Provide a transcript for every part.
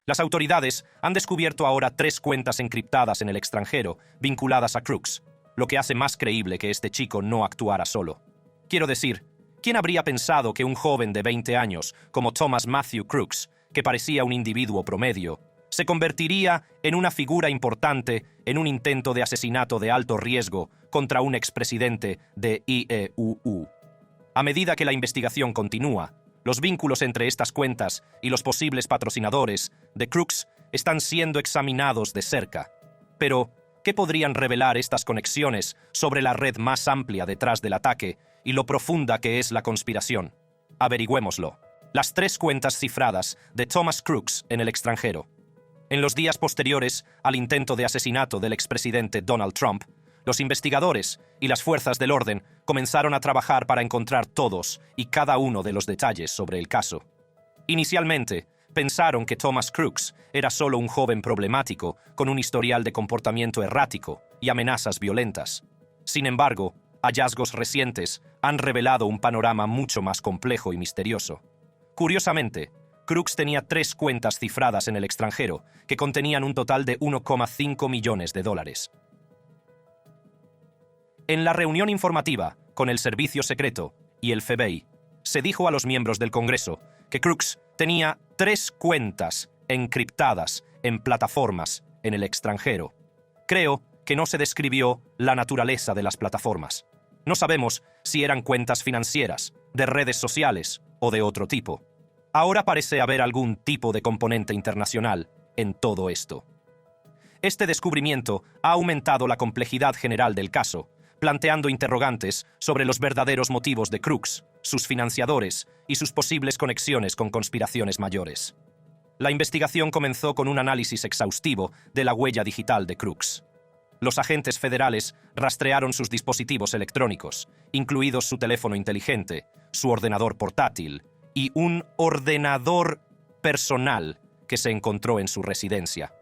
Las autoridades han descubierto ahora 3 cuentas encriptadas en el extranjero vinculadas a Crooks, lo que hace más creíble que este chico no actuara solo. Quiero decir, ¿quién habría pensado que un joven de 20 años como Thomas Matthew Crooks, que parecía un individuo promedio, se convertiría en una figura importante en un intento de asesinato de alto riesgo contra un expresidente de IEUU? A medida que la investigación continúa, los vínculos entre estas cuentas y los posibles patrocinadores de Crooks están siendo examinados de cerca. Pero, ¿qué podrían revelar estas conexiones sobre la red más amplia detrás del ataque y lo profunda que es la conspiración? Averigüémoslo. Las 3 cuentas cifradas de Thomas Crooks en el extranjero. En los días posteriores al intento de asesinato del expresidente Donald Trump, los investigadores y las fuerzas del orden comenzaron a trabajar para encontrar todos y cada uno de los detalles sobre el caso. Inicialmente, pensaron que Thomas Crooks era solo un joven problemático con un historial de comportamiento errático y amenazas violentas. Sin embargo, hallazgos recientes han revelado un panorama mucho más complejo y misterioso. Curiosamente, Crooks tenía 3 cuentas cifradas en el extranjero que contenían un total de $1,5 millones. En la reunión informativa con el Servicio Secreto y el FBI, se dijo a los miembros del Congreso que Crooks tenía 3 cuentas encriptadas en plataformas en el extranjero. Creo que no se describió la naturaleza de las plataformas. No sabemos si eran cuentas financieras, de redes sociales o de otro tipo. Ahora parece haber algún tipo de componente internacional en todo esto. Este descubrimiento ha aumentado la complejidad general del caso, planteando interrogantes sobre los verdaderos motivos de Crooks, sus financiadores y sus posibles conexiones con conspiraciones mayores. La investigación comenzó con un análisis exhaustivo de la huella digital de Crooks. Los agentes federales rastrearon sus dispositivos electrónicos, incluidos su teléfono inteligente, su ordenador portátil y un ordenador personal que se encontró en su residencia.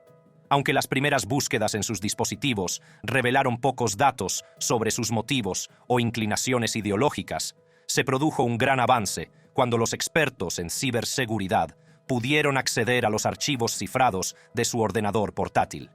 Aunque las primeras búsquedas en sus dispositivos revelaron pocos datos sobre sus motivos o inclinaciones ideológicas, se produjo un gran avance cuando los expertos en ciberseguridad pudieron acceder a los archivos cifrados de su ordenador portátil.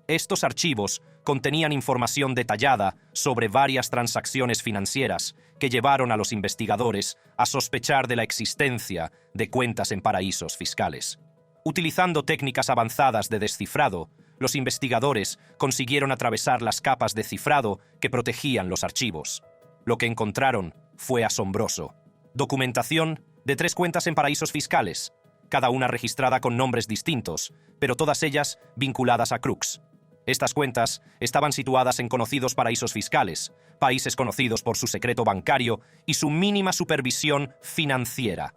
Estos archivos contenían información detallada sobre varias transacciones financieras que llevaron a los investigadores a sospechar de la existencia de cuentas en paraísos fiscales. Utilizando técnicas avanzadas de descifrado, los investigadores consiguieron atravesar las capas de cifrado que protegían los archivos. Lo que encontraron fue asombroso. Documentación de 3 cuentas en paraísos fiscales, cada una registrada con nombres distintos, pero todas ellas vinculadas a Crooks. Estas cuentas estaban situadas en conocidos paraísos fiscales, países conocidos por su secreto bancario y su mínima supervisión financiera.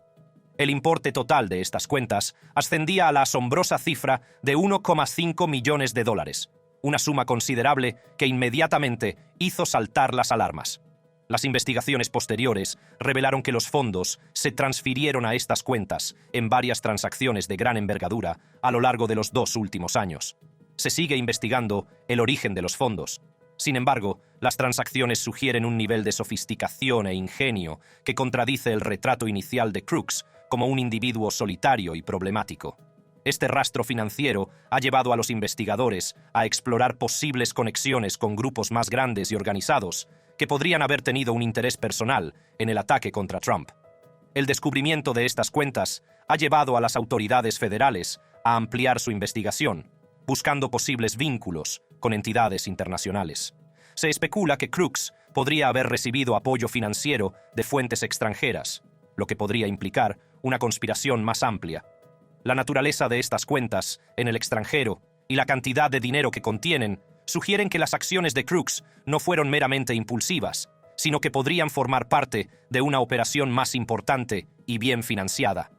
El importe total de estas cuentas ascendía a la asombrosa cifra de $1,5 millones, una suma considerable que inmediatamente hizo saltar las alarmas. Las investigaciones posteriores revelaron que los fondos se transfirieron a estas cuentas en varias transacciones de gran envergadura a lo largo de los 2 últimos años. Se sigue investigando el origen de los fondos. Sin embargo, las transacciones sugieren un nivel de sofisticación e ingenio que contradice el retrato inicial de Crooks como un individuo solitario y problemático. Este rastro financiero ha llevado a los investigadores a explorar posibles conexiones con grupos más grandes y organizados que podrían haber tenido un interés personal en el ataque contra Trump. El descubrimiento de estas cuentas ha llevado a las autoridades federales a ampliar su investigación, buscando posibles vínculos con entidades internacionales. Se especula que Crooks podría haber recibido apoyo financiero de fuentes extranjeras, lo que podría implicar una conspiración más amplia. La naturaleza de estas cuentas en el extranjero y la cantidad de dinero que contienen sugieren que las acciones de Crooks no fueron meramente impulsivas, sino que podrían formar parte de una operación más importante y bien financiada.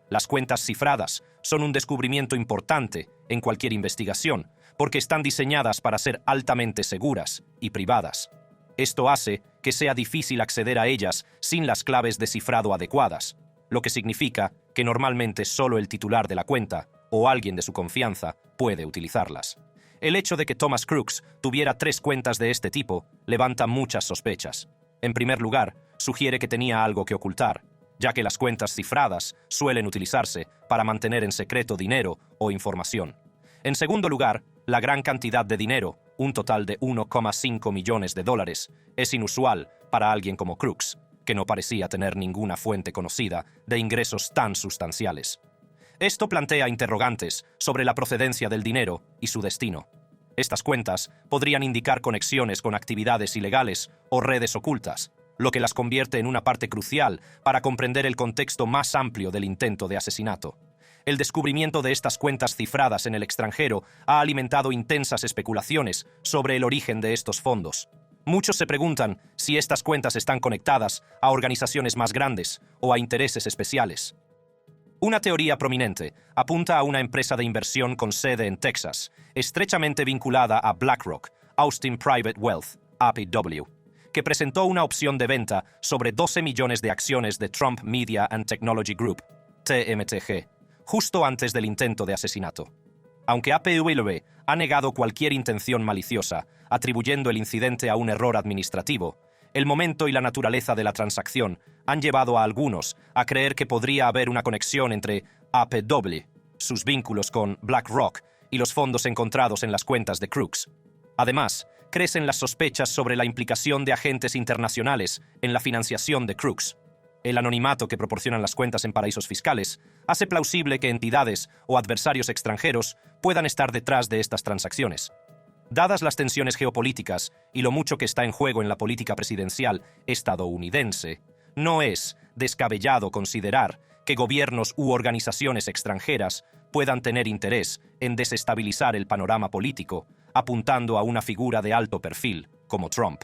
Las cuentas cifradas son un descubrimiento importante en cualquier investigación, porque están diseñadas para ser altamente seguras y privadas. Esto hace que sea difícil acceder a ellas sin las claves de cifrado adecuadas, lo que significa que normalmente solo el titular de la cuenta o alguien de su confianza puede utilizarlas. El hecho de que Thomas Crooks tuviera 3 cuentas de este tipo levanta muchas sospechas. En primer lugar, sugiere que tenía algo que ocultar, ya que las cuentas cifradas suelen utilizarse para mantener en secreto dinero o información. En segundo lugar, la gran cantidad de dinero, un total de 1,5 millones de dólares, es inusual para alguien como Crooks, que no parecía tener ninguna fuente conocida de ingresos tan sustanciales. Esto plantea interrogantes sobre la procedencia del dinero y su destino. Estas cuentas podrían indicar conexiones con actividades ilegales o redes ocultas, lo que las convierte en una parte crucial para comprender el contexto más amplio del intento de asesinato. El descubrimiento de estas cuentas cifradas en el extranjero ha alimentado intensas especulaciones sobre el origen de estos fondos. Muchos se preguntan si estas cuentas están conectadas a organizaciones más grandes o a intereses especiales. Una teoría prominente apunta a una empresa de inversión con sede en Texas, estrechamente vinculada a BlackRock, Austin Private Wealth, APW, que presentó una opción de venta sobre 12 millones de acciones de Trump Media and Technology Group, TMTG, justo antes del intento de asesinato. Aunque APW ha negado cualquier intención maliciosa, atribuyendo el incidente a un error administrativo, el momento y la naturaleza de la transacción han llevado a algunos a creer que podría haber una conexión entre APW, sus vínculos con BlackRock y los fondos encontrados en las cuentas de Crooks. Además, crecen las sospechas sobre la implicación de agentes internacionales en la financiación de Crooks. El anonimato que proporcionan las cuentas en paraísos fiscales hace plausible que entidades o adversarios extranjeros puedan estar detrás de estas transacciones. Dadas las tensiones geopolíticas y lo mucho que está en juego en la política presidencial estadounidense, no es descabellado considerar que gobiernos u organizaciones extranjeras puedan tener interés en desestabilizar el panorama político, apuntando a una figura de alto perfil como Trump.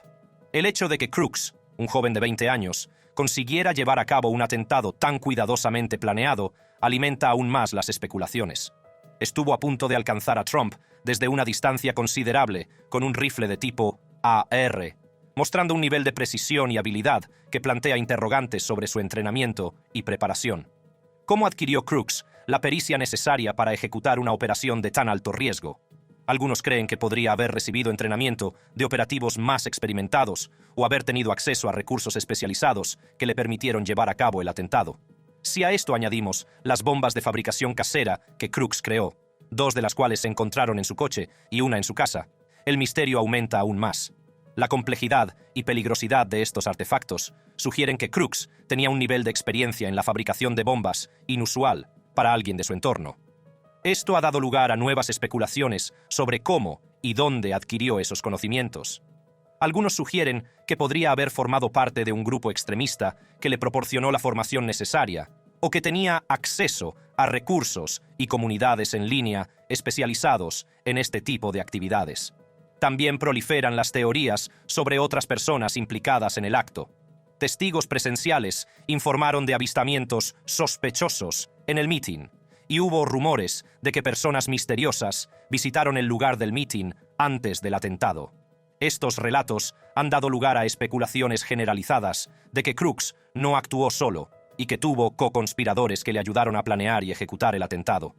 El hecho de que Crooks, un joven de 20 años, consiguiera llevar a cabo un atentado tan cuidadosamente planeado alimenta aún más las especulaciones. Estuvo a punto de alcanzar a Trump desde una distancia considerable con un rifle de tipo AR, mostrando un nivel de precisión y habilidad que plantea interrogantes sobre su entrenamiento y preparación. ¿Cómo adquirió Crooks la pericia necesaria para ejecutar una operación de tan alto riesgo? Algunos creen que podría haber recibido entrenamiento de operativos más experimentados o haber tenido acceso a recursos especializados que le permitieron llevar a cabo el atentado. Si a esto añadimos las bombas de fabricación casera que Crooks creó, 2 de las cuales se encontraron en su coche y una en su casa, el misterio aumenta aún más. La complejidad y peligrosidad de estos artefactos sugieren que Crooks tenía un nivel de experiencia en la fabricación de bombas inusual para alguien de su entorno. Esto ha dado lugar a nuevas especulaciones sobre cómo y dónde adquirió esos conocimientos. Algunos sugieren que podría haber formado parte de un grupo extremista que le proporcionó la formación necesaria, o que tenía acceso a recursos y comunidades en línea especializados en este tipo de actividades. También proliferan las teorías sobre otras personas implicadas en el acto. Testigos presenciales informaron de avistamientos sospechosos en el mitin, y hubo rumores de que personas misteriosas visitaron el lugar del mitin antes del atentado. Estos relatos han dado lugar a especulaciones generalizadas de que Crooks no actuó solo y que tuvo co-conspiradores que le ayudaron a planear y ejecutar el atentado.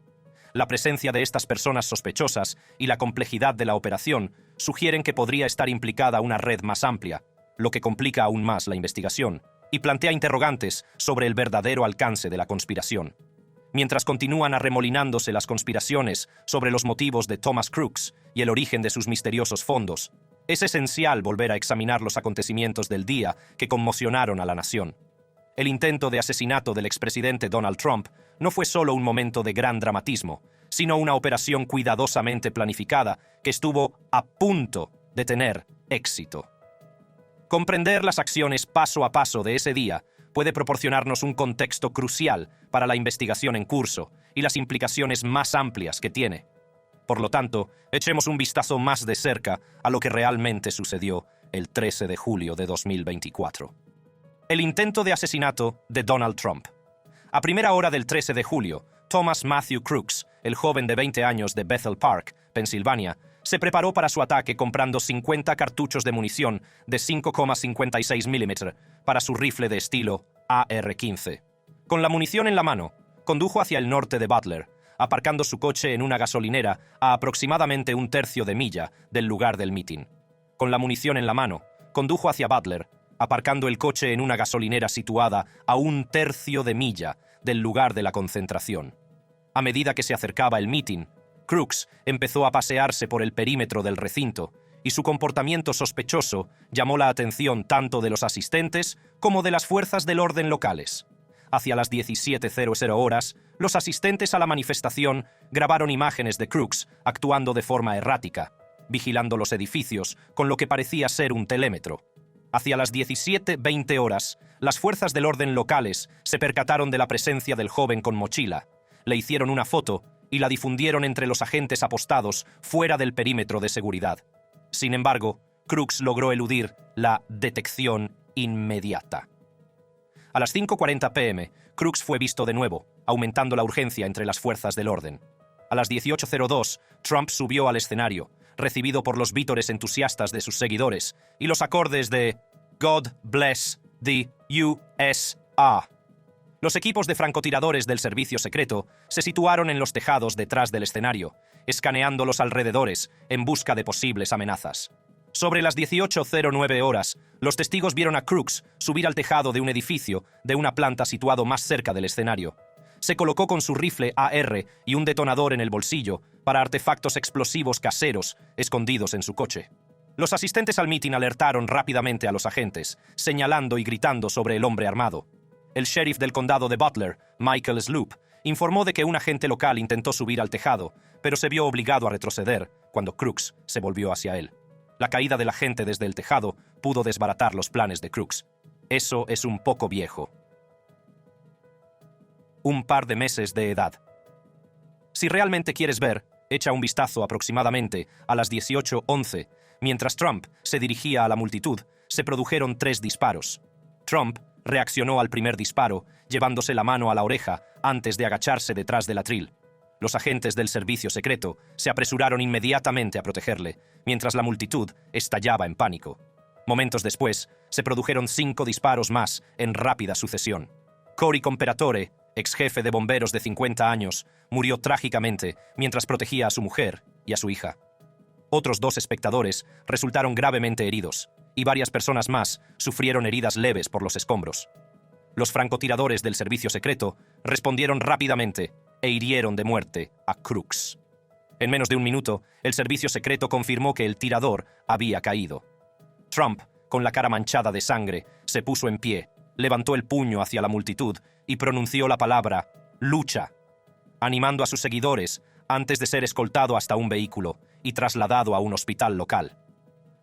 La presencia de estas personas sospechosas y la complejidad de la operación sugieren que podría estar implicada una red más amplia, lo que complica aún más la investigación y plantea interrogantes sobre el verdadero alcance de la conspiración. Mientras continúan arremolinándose las conspiraciones sobre los motivos de Thomas Crooks y el origen de sus misteriosos fondos, es esencial volver a examinar los acontecimientos del día que conmocionaron a la nación. El intento de asesinato del expresidente Donald Trump no fue solo un momento de gran dramatismo, sino una operación cuidadosamente planificada que estuvo a punto de tener éxito. Comprender las acciones paso a paso de ese día puede proporcionarnos un contexto crucial para la investigación en curso y las implicaciones más amplias que tiene. Por lo tanto, echemos un vistazo más de cerca a lo que realmente sucedió el 13 de julio de 2024. El intento de asesinato de Donald Trump. A primera hora del 13 de julio, Thomas Matthew Crooks, el joven de 20 años de Bethel Park, Pensilvania, se preparó para su ataque comprando 50 cartuchos de munición de 5,56 mm para su rifle de estilo AR-15. Con la munición en la mano, condujo hacia el norte de Butler, aparcando su coche en una gasolinera a aproximadamente un tercio de milla del lugar del mitin. Con la munición en la mano, condujo hacia Butler, aparcando el coche en una gasolinera situada a 1/3 de milla del lugar de la concentración. A medida que se acercaba el mitin, Crooks empezó a pasearse por el perímetro del recinto y su comportamiento sospechoso llamó la atención tanto de los asistentes como de las fuerzas del orden locales. Hacia las 17:00 horas, los asistentes a la manifestación grabaron imágenes de Crooks actuando de forma errática, vigilando los edificios con lo que parecía ser un telémetro. Hacia las 17:20 horas, las fuerzas del orden locales se percataron de la presencia del joven con mochila, le hicieron una foto y la difundieron entre los agentes apostados fuera del perímetro de seguridad. Sin embargo, Crooks logró eludir la detección inmediata. A las 5:40 p.m., Crooks fue visto de nuevo, aumentando la urgencia entre las fuerzas del orden. A las 18:02, Trump subió al escenario, recibido por los vítores entusiastas de sus seguidores y los acordes de God Bless the USA. Los equipos de francotiradores del servicio secreto se situaron en los tejados detrás del escenario, escaneando los alrededores en busca de posibles amenazas. Sobre las 18:09 horas, los testigos vieron a Crooks subir al tejado de un edificio de una planta situado más cerca del escenario. Se colocó con su rifle AR y un detonador en el bolsillo para artefactos explosivos caseros escondidos en su coche. Los asistentes al mitin alertaron rápidamente a los agentes, señalando y gritando sobre el hombre armado. El sheriff del condado de Butler, Michael Sloop, informó de que un agente local intentó subir al tejado, pero se vio obligado a retroceder cuando Crooks se volvió hacia él. La caída del agente desde el tejado pudo desbaratar los planes de Crooks. Eso es un poco viejo. Un par de meses de edad. Si realmente quieres ver, echa un vistazo aproximadamente a las 18:11. Mientras Trump se dirigía a la multitud, se produjeron 3 disparos. Trump reaccionó al primer disparo, llevándose la mano a la oreja antes de agacharse detrás del atril. Los agentes del servicio secreto se apresuraron inmediatamente a protegerle, mientras la multitud estallaba en pánico. Momentos después, se produjeron 5 disparos más en rápida sucesión. Cory Comperatore, ex jefe de bomberos de 50 años, murió trágicamente mientras protegía a su mujer y a su hija. Otros 2 espectadores resultaron gravemente heridos, y varias personas más sufrieron heridas leves por los escombros. Los francotiradores del servicio secreto respondieron rápidamente e hirieron de muerte a Crooks. En menos de un minuto, el servicio secreto confirmó que el tirador había caído. Trump, con la cara manchada de sangre, se puso en pie, levantó el puño hacia la multitud y pronunció la palabra «lucha», animando a sus seguidores antes de ser escoltado hasta un vehículo y trasladado a un hospital local.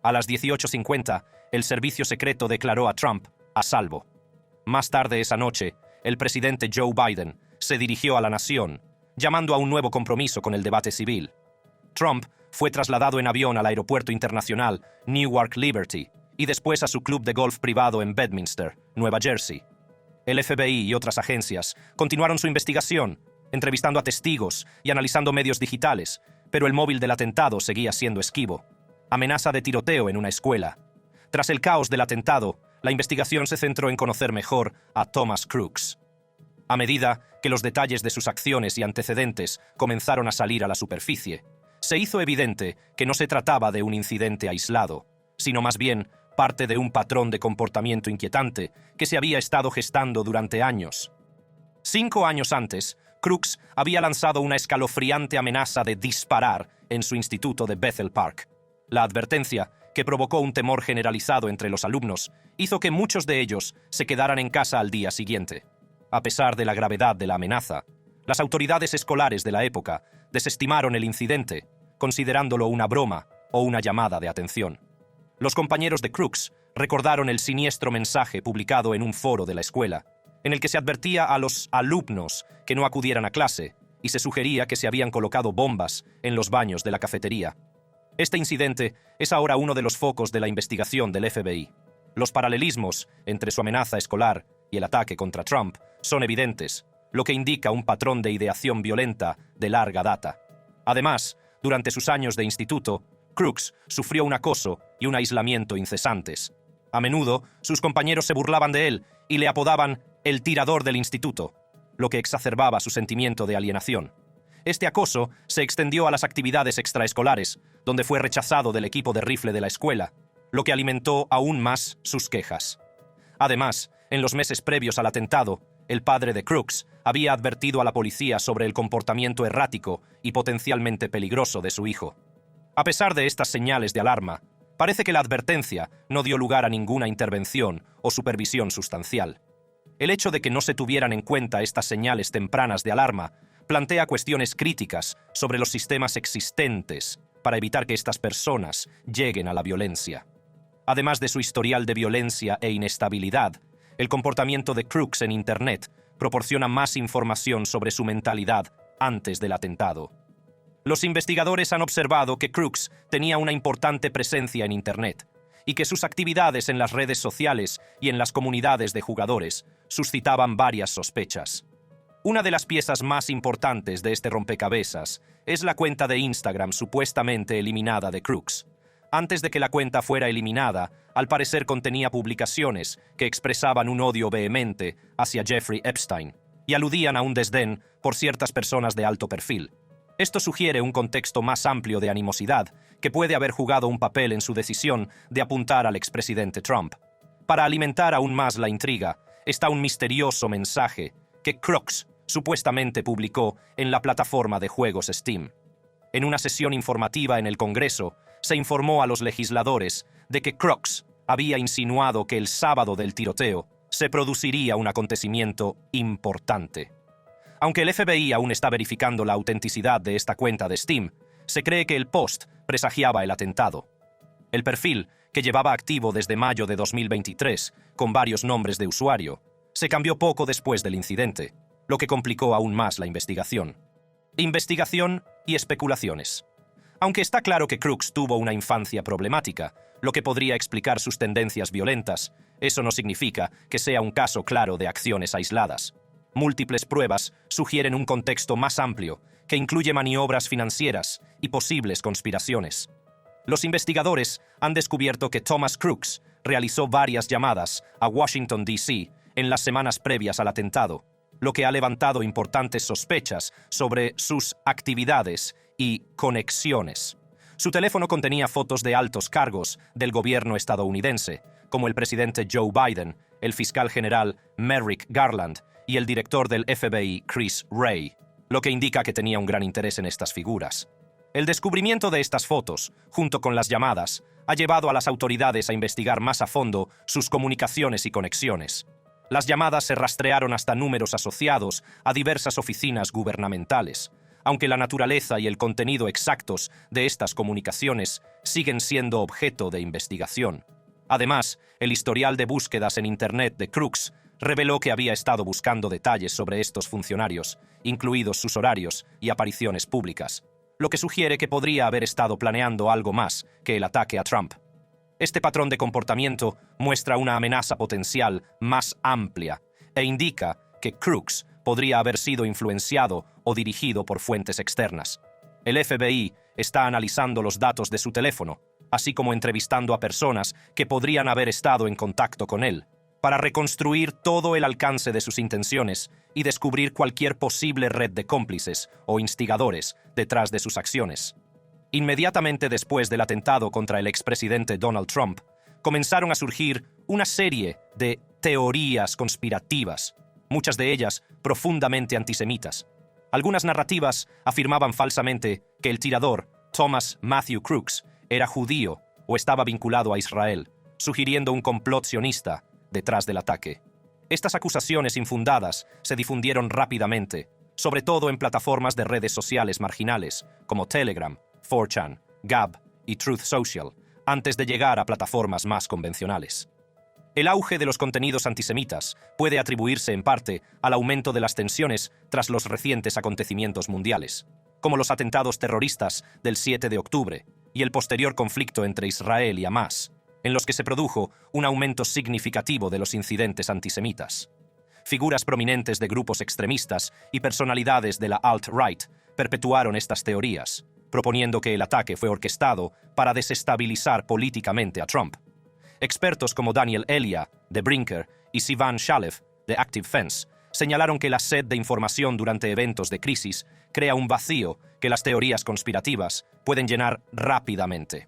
A las 18:50, el servicio secreto declaró a Trump a salvo. Más tarde esa noche, el presidente Joe Biden se dirigió a la nación, llamando a un nuevo compromiso con el debate civil. Trump fue trasladado en avión al aeropuerto internacional Newark Liberty y después a su club de golf privado en Bedminster, Nueva Jersey. El FBI y otras agencias continuaron su investigación, entrevistando a testigos y analizando medios digitales, pero el móvil del atentado seguía siendo esquivo. Amenaza de tiroteo en una escuela. Tras el caos del atentado, la investigación se centró en conocer mejor a Thomas Crooks. A medida que los detalles de sus acciones y antecedentes comenzaron a salir a la superficie, se hizo evidente que no se trataba de un incidente aislado, sino más bien parte de un patrón de comportamiento inquietante que se había estado gestando durante años. 5 años antes, Crooks había lanzado una escalofriante amenaza de disparar en su instituto de Bethel Park. La advertencia, que provocó un temor generalizado entre los alumnos, hizo que muchos de ellos se quedaran en casa al día siguiente. A pesar de la gravedad de la amenaza, las autoridades escolares de la época desestimaron el incidente, considerándolo una broma o una llamada de atención. Los compañeros de Crooks recordaron el siniestro mensaje publicado en un foro de la escuela, en el que se advertía a los alumnos que no acudieran a clase y se sugería que se habían colocado bombas en los baños de la cafetería. Este incidente es ahora uno de los focos de la investigación del FBI. Los paralelismos entre su amenaza escolar y el ataque contra Trump son evidentes, lo que indica un patrón de ideación violenta de larga data. Además, durante sus años de instituto, Crooks sufrió un acoso y un aislamiento incesantes. A menudo, sus compañeros se burlaban de él y le apodaban el tirador del instituto, lo que exacerbaba su sentimiento de alienación. Este acoso se extendió a las actividades extraescolares, donde fue rechazado del equipo de rifle de la escuela, lo que alimentó aún más sus quejas. Además, en los meses previos al atentado, el padre de Crooks había advertido a la policía sobre el comportamiento errático y potencialmente peligroso de su hijo. A pesar de estas señales de alarma, parece que la advertencia no dio lugar a ninguna intervención o supervisión sustancial. El hecho de que no se tuvieran en cuenta estas señales tempranas de alarma plantea cuestiones críticas sobre los sistemas existentes para evitar que estas personas lleguen a la violencia. Además de su historial de violencia e inestabilidad, el comportamiento de Crooks en Internet proporciona más información sobre su mentalidad antes del atentado. Los investigadores han observado que Crooks tenía una importante presencia en Internet y que sus actividades en las redes sociales y en las comunidades de jugadores suscitaban varias sospechas. Una de las piezas más importantes de este rompecabezas es la cuenta de Instagram supuestamente eliminada de Crooks. Antes de que la cuenta fuera eliminada, al parecer contenía publicaciones que expresaban un odio vehemente hacia Jeffrey Epstein y aludían a un desdén por ciertas personas de alto perfil. Esto sugiere un contexto más amplio de animosidad que puede haber jugado un papel en su decisión de apuntar al expresidente Trump. Para alimentar aún más la intriga, está un misterioso mensaje que Crooks supuestamente publicó en la plataforma de juegos Steam. En una sesión informativa en el Congreso, se informó a los legisladores de que Crooks había insinuado que el sábado del tiroteo se produciría un acontecimiento importante. Aunque el FBI aún está verificando la autenticidad de esta cuenta de Steam, se cree que el post presagiaba el atentado. El perfil, que llevaba activo desde mayo de 2023, con varios nombres de usuario, se cambió poco después del incidente, lo que complicó aún más la investigación. Investigación y especulaciones. Aunque está claro que Crooks tuvo una infancia problemática, lo que podría explicar sus tendencias violentas, eso no significa que sea un caso claro de acciones aisladas. Múltiples pruebas sugieren un contexto más amplio, que incluye maniobras financieras y posibles conspiraciones. Los investigadores han descubierto que Thomas Crooks realizó varias llamadas a Washington, D.C. en las semanas previas al atentado, lo que ha levantado importantes sospechas sobre sus actividades y conexiones. Su teléfono contenía fotos de altos cargos del gobierno estadounidense, como el presidente Joe Biden, el fiscal general Merrick Garland y el director del FBI Chris Wray, lo que indica que tenía un gran interés en estas figuras. El descubrimiento de estas fotos, junto con las llamadas, ha llevado a las autoridades a investigar más a fondo sus comunicaciones y conexiones. Las llamadas se rastrearon hasta números asociados a diversas oficinas gubernamentales, aunque la naturaleza y el contenido exactos de estas comunicaciones siguen siendo objeto de investigación. Además, el historial de búsquedas en Internet de Crooks reveló que había estado buscando detalles sobre estos funcionarios, incluidos sus horarios y apariciones públicas, lo que sugiere que podría haber estado planeando algo más que el ataque a Trump. Este patrón de comportamiento muestra una amenaza potencial más amplia e indica que Crooks podría haber sido influenciado o dirigido por fuentes externas. El FBI está analizando los datos de su teléfono, así como entrevistando a personas que podrían haber estado en contacto con él, para reconstruir todo el alcance de sus intenciones y descubrir cualquier posible red de cómplices o instigadores detrás de sus acciones. Inmediatamente después del atentado contra el expresidente Donald Trump, comenzaron a surgir una serie de teorías conspirativas, muchas de ellas profundamente antisemitas. Algunas narrativas afirmaban falsamente que el tirador, Thomas Matthew Crooks, era judío o estaba vinculado a Israel, sugiriendo un complot sionista detrás del ataque. Estas acusaciones infundadas se difundieron rápidamente, sobre todo en plataformas de redes sociales marginales como Telegram, 4chan, Gab y Truth Social, antes de llegar a plataformas más convencionales. El auge de los contenidos antisemitas puede atribuirse en parte al aumento de las tensiones tras los recientes acontecimientos mundiales, como los atentados terroristas del 7 de octubre y el posterior conflicto entre Israel y Hamás, en los que se produjo un aumento significativo de los incidentes antisemitas. Figuras prominentes de grupos extremistas y personalidades de la alt-right perpetuaron estas teorías, proponiendo que el ataque fue orquestado para desestabilizar políticamente a Trump. Expertos como Daniel Elia, de Brinker, y Sivan Shalev, de Active Fence, señalaron que la sed de información durante eventos de crisis crea un vacío que las teorías conspirativas pueden llenar rápidamente.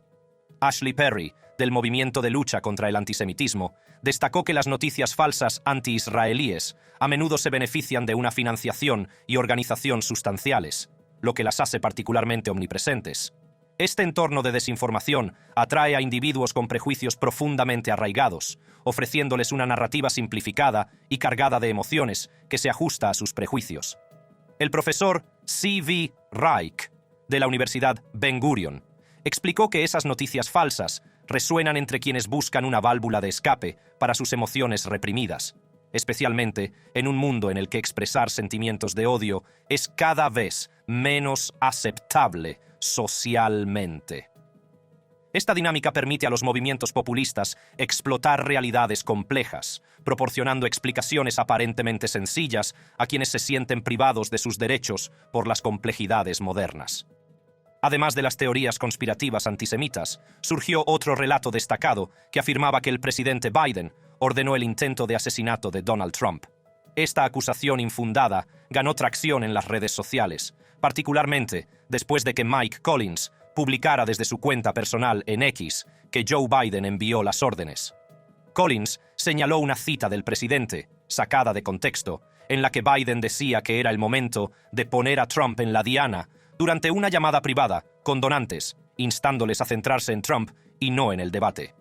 Ashley Perry, del movimiento de lucha contra el antisemitismo, destacó que las noticias falsas anti-israelíes a menudo se benefician de una financiación y organización sustanciales, lo que las hace particularmente omnipresentes. Este entorno de desinformación atrae a individuos con prejuicios profundamente arraigados, ofreciéndoles una narrativa simplificada y cargada de emociones que se ajusta a sus prejuicios. El profesor C.V. Reich, de la Universidad Ben Gurion, explicó que esas noticias falsas resuenan entre quienes buscan una válvula de escape para sus emociones reprimidas, especialmente en un mundo en el que expresar sentimientos de odio es cada vez menos aceptable socialmente. Esta dinámica permite a los movimientos populistas explotar realidades complejas, proporcionando explicaciones aparentemente sencillas a quienes se sienten privados de sus derechos por las complejidades modernas. Además de las teorías conspirativas antisemitas, surgió otro relato destacado que afirmaba que el presidente Biden ordenó el intento de asesinato de Donald Trump. Esta acusación infundada ganó tracción en las redes sociales, particularmente después de que Mike Collins publicara desde su cuenta personal en X que Joe Biden envió las órdenes. Collins señaló una cita del presidente, sacada de contexto, en la que Biden decía que era el momento de poner a Trump en la diana durante una llamada privada con donantes, instándoles a centrarse en Trump y no en el debate.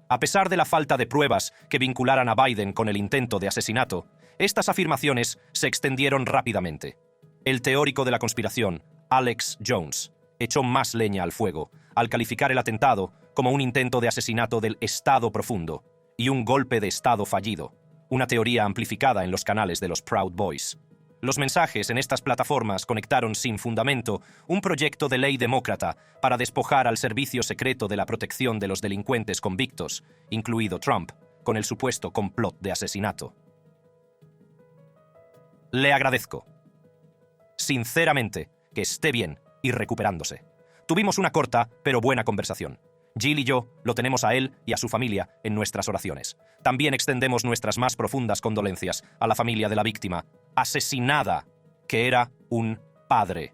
A pesar de la falta de pruebas que vincularan a Biden con el intento de asesinato, estas afirmaciones se extendieron rápidamente. El teórico de la conspiración, Alex Jones, echó más leña al fuego al calificar el atentado como un intento de asesinato del Estado profundo y un golpe de Estado fallido, una teoría amplificada en los canales de los Proud Boys. Los mensajes en estas plataformas conectaron sin fundamento un proyecto de ley demócrata para despojar al servicio secreto de la protección de los delincuentes convictos, incluido Trump, con el supuesto complot de asesinato. Le agradezco. Sinceramente, que esté bien y recuperándose. Tuvimos una corta pero buena conversación. Jill y yo lo tenemos a él y a su familia en nuestras oraciones. También extendemos nuestras más profundas condolencias a la familia de la víctima, asesinada, que era un padre.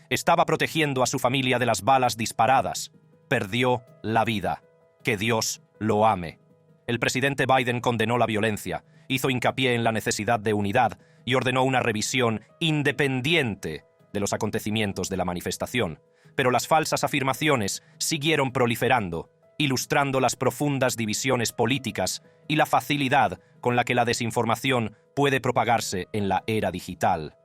Estaba protegiendo a su familia de las balas disparadas. Perdió la vida. Que Dios lo ame. El presidente Biden condenó la violencia, hizo hincapié en la necesidad de unidad y ordenó una revisión independiente de los acontecimientos de la manifestación. Pero las falsas afirmaciones siguieron proliferando, ilustrando las profundas divisiones políticas y la facilidad con la que la desinformación puede propagarse en la era digital.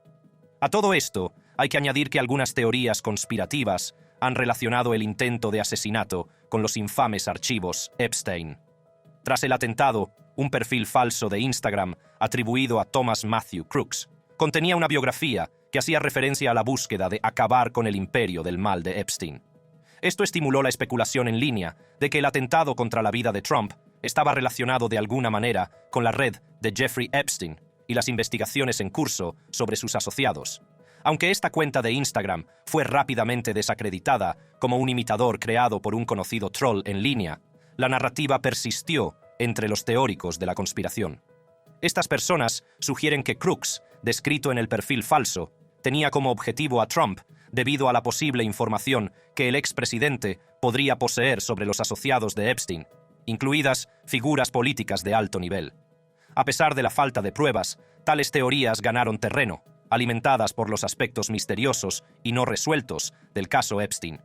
A todo esto, hay que añadir que algunas teorías conspirativas han relacionado el intento de asesinato con los infames archivos Epstein. Tras el atentado, un perfil falso de Instagram atribuido a Thomas Matthew Crooks contenía una biografía que hacía referencia a la búsqueda de acabar con el imperio del mal de Epstein. Esto estimuló la especulación en línea de que el atentado contra la vida de Trump estaba relacionado de alguna manera con la red de Jeffrey Epstein y las investigaciones en curso sobre sus asociados. Aunque esta cuenta de Instagram fue rápidamente desacreditada como un imitador creado por un conocido troll en línea, la narrativa persistió entre los teóricos de la conspiración. Estas personas sugieren que Crooks, descrito en el perfil falso, tenía como objetivo a Trump debido a la posible información que el expresidente podría poseer sobre los asociados de Epstein, incluidas figuras políticas de alto nivel. A pesar de la falta de pruebas, tales teorías ganaron terreno, alimentadas por los aspectos misteriosos y no resueltos del caso Epstein.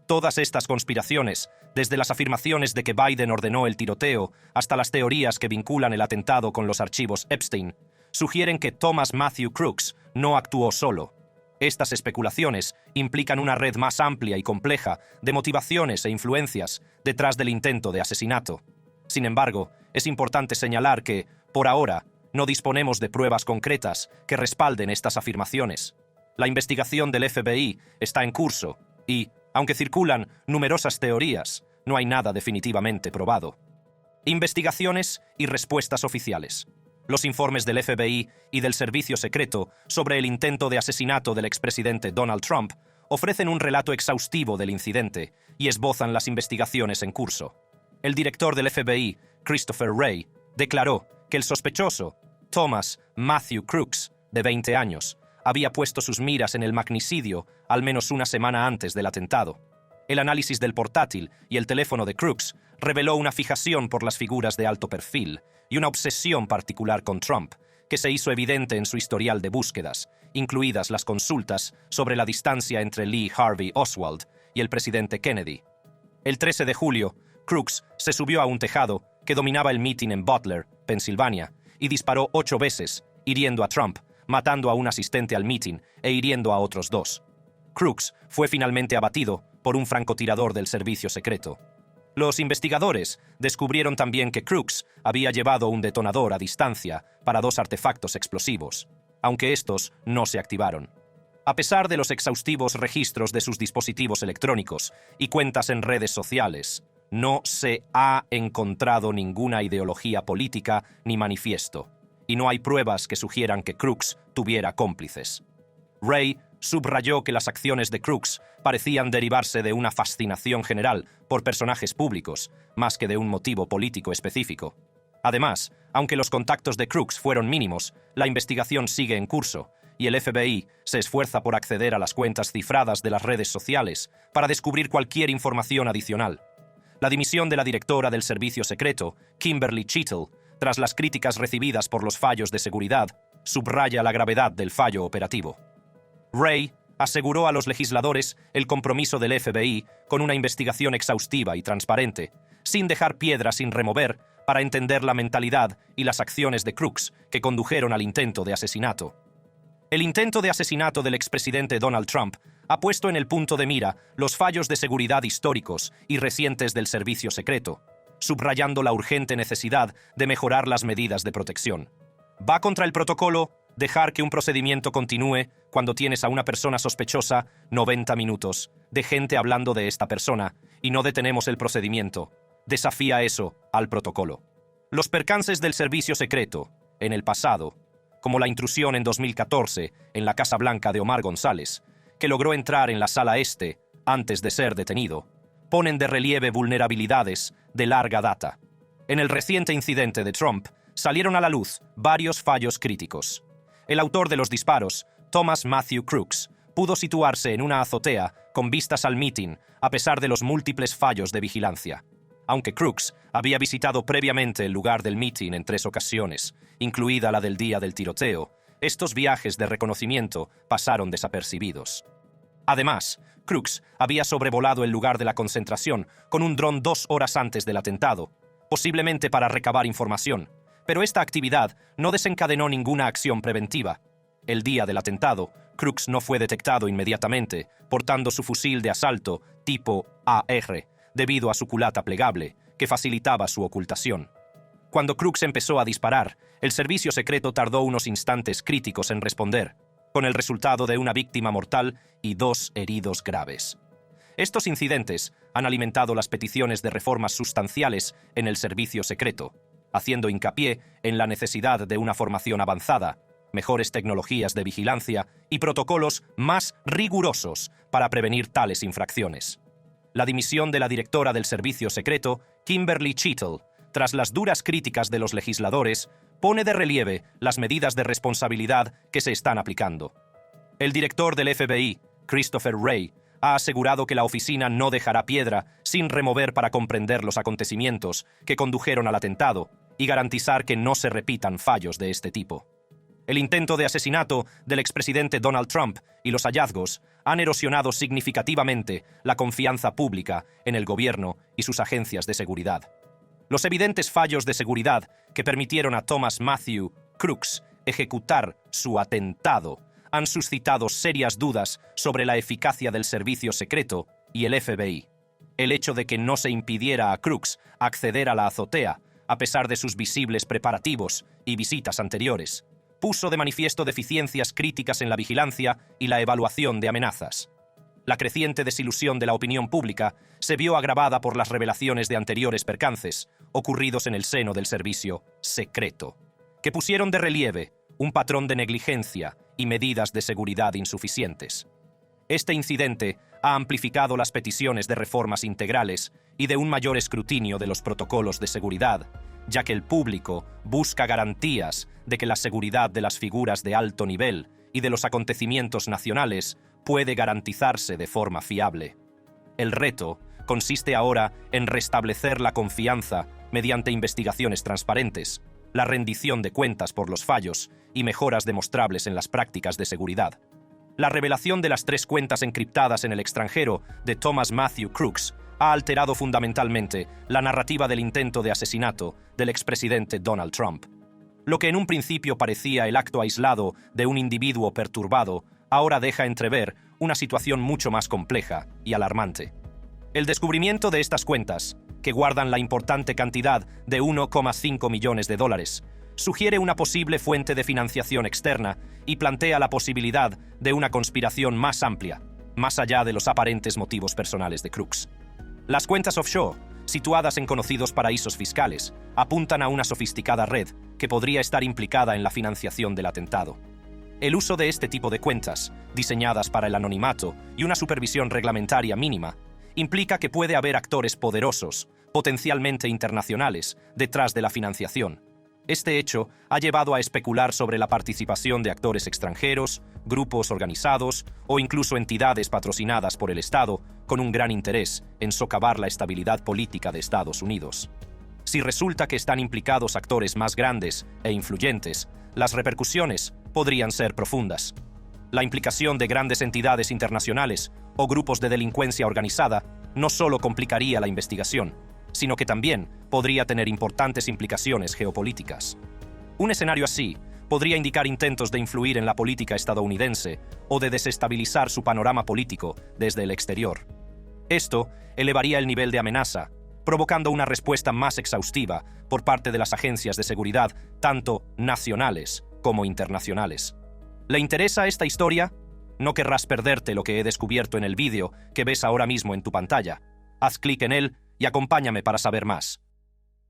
Todas estas conspiraciones, desde las afirmaciones de que Biden ordenó el tiroteo hasta las teorías que vinculan el atentado con los archivos Epstein, sugieren que Thomas Matthew Crooks no actuó solo. Estas especulaciones implican una red más amplia y compleja de motivaciones e influencias detrás del intento de asesinato. Sin embargo, es importante señalar que, por ahora, no disponemos de pruebas concretas que respalden estas afirmaciones. La investigación del FBI está en curso y, aunque circulan numerosas teorías, no hay nada definitivamente probado. Investigaciones y respuestas oficiales. Los informes del FBI y del Servicio Secreto sobre el intento de asesinato del expresidente Donald Trump ofrecen un relato exhaustivo del incidente y esbozan las investigaciones en curso. El director del FBI, Christopher Wray, declaró que el sospechoso, Thomas Matthew Crooks, de 20 años, había puesto sus miras en el magnicidio al menos una semana antes del atentado. El análisis del portátil y el teléfono de Crooks reveló una fijación por las figuras de alto perfil y una obsesión particular con Trump, que se hizo evidente en su historial de búsquedas, incluidas las consultas sobre la distancia entre Lee Harvey Oswald y el presidente Kennedy. El 13 de julio, Crooks se subió a un tejado que dominaba el mitin en Butler, Pensilvania, y disparó 8 veces, hiriendo a Trump, matando a un asistente al mitin e hiriendo a otros 2. Crooks fue finalmente abatido por un francotirador del servicio secreto. Los investigadores descubrieron también que Crooks había llevado un detonador a distancia para 2 artefactos explosivos, aunque estos no se activaron. A pesar de los exhaustivos registros de sus dispositivos electrónicos y cuentas en redes sociales, no se ha encontrado ninguna ideología política ni manifiesto, y no hay pruebas que sugieran que Crooks tuviera cómplices. Wray subrayó que las acciones de Crooks parecían derivarse de una fascinación general por personajes públicos, más que de un motivo político específico. Además, aunque los contactos de Crooks fueron mínimos, la investigación sigue en curso, y el FBI se esfuerza por acceder a las cuentas cifradas de las redes sociales para descubrir cualquier información adicional. La dimisión de la directora del Servicio Secreto, Kimberly Cheatle, tras las críticas recibidas por los fallos de seguridad, subraya la gravedad del fallo operativo. Wray aseguró a los legisladores el compromiso del FBI con una investigación exhaustiva y transparente, sin dejar piedra sin remover, para entender la mentalidad y las acciones de Crooks que condujeron al intento de asesinato. El intento de asesinato del expresidente Donald Trump ha puesto en el punto de mira los fallos de seguridad históricos y recientes del servicio secreto, subrayando la urgente necesidad de mejorar las medidas de protección. Va contra el protocolo dejar que un procedimiento continúe cuando tienes a una persona sospechosa 90 minutos de gente hablando de esta persona y no detenemos el procedimiento. Desafía eso al protocolo. Los percances del servicio secreto, en el pasado, como la intrusión en 2014 en la Casa Blanca de Omar González, que logró entrar en la sala este antes de ser detenido, ponen de relieve vulnerabilidades de larga data. En el reciente incidente de Trump, salieron a la luz varios fallos críticos. El autor de los disparos, Thomas Matthew Crooks, pudo situarse en una azotea con vistas al mitin a pesar de los múltiples fallos de vigilancia. Aunque Crooks había visitado previamente el lugar del mitin en 3 ocasiones, incluida la del día del tiroteo, estos viajes de reconocimiento pasaron desapercibidos. Además, Crooks había sobrevolado el lugar de la concentración con un dron 2 horas antes del atentado, posiblemente para recabar información, pero esta actividad no desencadenó ninguna acción preventiva. El día del atentado, Crooks no fue detectado inmediatamente, portando su fusil de asalto tipo AR, debido a su culata plegable, que facilitaba su ocultación. Cuando Crooks empezó a disparar, el servicio secreto tardó unos instantes críticos en responder, con el resultado de una víctima mortal y 2 heridos graves. Estos incidentes han alimentado las peticiones de reformas sustanciales en el servicio secreto, haciendo hincapié en la necesidad de una formación avanzada, mejores tecnologías de vigilancia y protocolos más rigurosos para prevenir tales infracciones. La dimisión de la directora del servicio secreto, Kimberly Cheatle, tras las duras críticas de los legisladores, pone de relieve las medidas de responsabilidad que se están aplicando. El director del FBI, Christopher Wray, ha asegurado que la oficina no dejará piedra sin remover para comprender los acontecimientos que condujeron al atentado y garantizar que no se repitan fallos de este tipo. El intento de asesinato del expresidente Donald Trump y los hallazgos han erosionado significativamente la confianza pública en el gobierno y sus agencias de seguridad. Los evidentes fallos de seguridad que permitieron a Thomas Matthew Crooks ejecutar su atentado han suscitado serias dudas sobre la eficacia del servicio secreto y el FBI. El hecho de que no se impidiera a Crooks acceder a la azotea, a pesar de sus visibles preparativos y visitas anteriores, puso de manifiesto deficiencias críticas en la vigilancia y la evaluación de amenazas. La creciente desilusión de la opinión pública se vio agravada por las revelaciones de anteriores percances ocurridos en el seno del servicio secreto, que pusieron de relieve un patrón de negligencia y medidas de seguridad insuficientes. Este incidente ha amplificado las peticiones de reformas integrales y de un mayor escrutinio de los protocolos de seguridad, ya que el público busca garantías de que la seguridad de las figuras de alto nivel y de los acontecimientos nacionales puede garantizarse de forma fiable. El reto consiste ahora en restablecer la confianza mediante investigaciones transparentes, la rendición de cuentas por los fallos y mejoras demostrables en las prácticas de seguridad. La revelación de las 3 cuentas encriptadas en el extranjero de Thomas Matthew Crooks ha alterado fundamentalmente la narrativa del intento de asesinato del expresidente Donald Trump. Lo que en un principio parecía el acto aislado de un individuo perturbado, ahora deja entrever una situación mucho más compleja y alarmante. El descubrimiento de estas cuentas, que guardan la importante cantidad de 1,5 millones de dólares, sugiere una posible fuente de financiación externa y plantea la posibilidad de una conspiración más amplia, más allá de los aparentes motivos personales de Crooks. Las cuentas offshore, situadas en conocidos paraísos fiscales, apuntan a una sofisticada red que podría estar implicada en la financiación del atentado. El uso de este tipo de cuentas, diseñadas para el anonimato y una supervisión reglamentaria mínima, implica que puede haber actores poderosos, potencialmente internacionales, detrás de la financiación. Este hecho ha llevado a especular sobre la participación de actores extranjeros, grupos organizados o incluso entidades patrocinadas por el Estado con un gran interés en socavar la estabilidad política de Estados Unidos. Si resulta que están implicados actores más grandes e influyentes, las repercusiones podrían ser profundas. La implicación de grandes entidades internacionales o grupos de delincuencia organizada no solo complicaría la investigación, sino que también podría tener importantes implicaciones geopolíticas. Un escenario así podría indicar intentos de influir en la política estadounidense o de desestabilizar su panorama político desde el exterior. Esto elevaría el nivel de amenaza, provocando una respuesta más exhaustiva por parte de las agencias de seguridad, tanto nacionales como internacionales. ¿Le interesa esta historia? No querrás perderte lo que he descubierto en el vídeo que ves ahora mismo en tu pantalla. Haz clic en él y acompáñame para saber más.